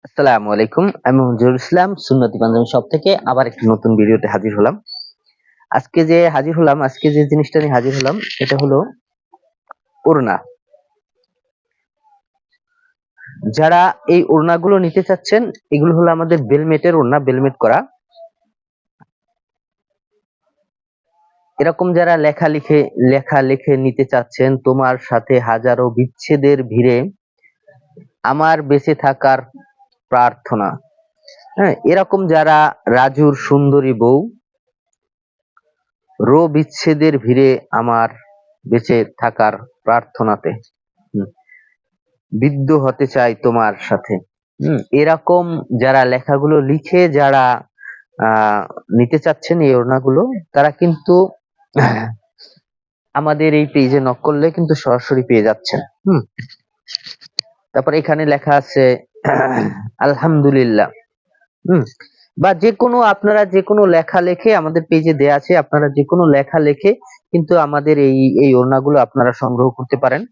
আসসালামু আলাইকুম। আমি মঞ্জুরুল ইসলাম সুন্নতি পাঞ্জাবি শপ থেকে আবার একটি নতুন ভিডিওতে হাজির হলাম। আজকে যে জিনিসটা নিয়ে হাজির হলাম এটা হলো ওড়না। যারা এই ওড়নাগুলো নিতে চাচ্ছেন, এগুলো হলো আমাদের বেলমেটের ওড়না, বেলমেট করা। এরকম যারা লেখা লিখে নিতে চাচ্ছেন, তোমার সাথে হাজারো বিচ্ছেদের ভিড়ে আমার বেঁচে থাকার প্রার্থনা। হ্যাঁ, এরকম যারা রাজুর সুন্দরী বউ, বিচ্ছেদের ভিড়ে আমার বেঁচে থাকার প্রার্থনাতে বিদ্ধ হতে চাই তোমার সাথে। এরকম যারা লেখাগুলো লিখে যারা নিতে চাচ্ছেন এই ওড়নাগুলো, তারা কিন্তু আমাদের এই পেজে নক করলে কিন্তু সরাসরি পেয়ে যাচ্ছেন। তারপর এখানে লেখা আছে আলহামদুলিল্লাহ। বা আপনারা যে কোনো লেখা লিখে আমাদের পেজে দেয়া আছে, আপনারা যে কোনো লেখা লিখে কিন্তু আমাদের এই ওড়নাগুলো আপনারা সংগ্রহ করতে পারেন।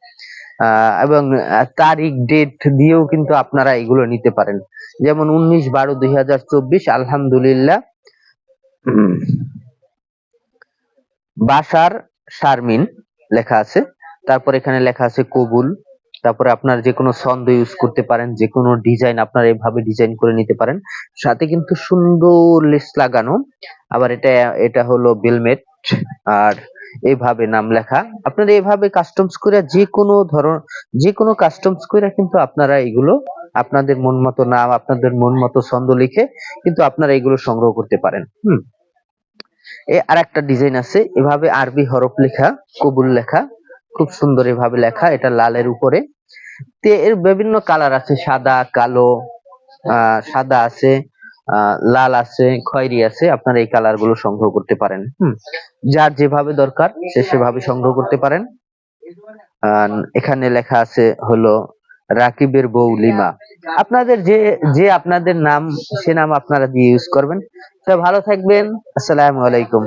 এবং তারিখ ডেট দিয়েও কিন্তু আপনারা এগুলো নিতে পারেন। যেমন 19/12/2024 আলহামদুলিল্লাহ, বাসার শারমিন লেখা আছে। তারপর এখানে লেখা আছে কবুল। তারপরে আপনার যে কোনো ছন্দ ইউজ করতে পারেন, যে কোনো ডিজাইন আপনারা এভাবে ডিজাইন করে নিতে পারেন। সাথে কিন্তু সুন্দর লেস লাগানো। আবার এটা হলো বেলমেট, আর এইভাবে নাম লেখা। আপনারা এইভাবে কাস্টমস করে যে কোনো কাস্টমস করে কিন্তু আপনারা এগুলো আপনাদের মন মতো নাম, আপনাদের মন মতো ছন্দ লিখে কিন্তু আপনারা এগুলো সংগ্রহ করতে পারেন। আর একটা ডিজাইন আছে এভাবে আরবি হরফ লেখা, কবুল লেখা, খুব সুন্দর এভাবে লেখা, এটা লালের উপরে। এর বিভিন্ন কালার আছে, সাদা, কালো, সাদা আছে, লাল আছে, খয়েরি আছে। আপনারা এই কালার গুলো সংগ্রহ করতে পারেন। যার যেভাবে দরকার সে সেভাবে সংগ্রহ করতে পারেন। এখানে লেখা আছে হলো রাকিবের বউ লিমা। আপনাদের যে আপনাদের নাম, সে নাম আপনারা দিয়ে ইউজ করবেন। তো ভালো থাকবেন। আসসালামু আলাইকুম।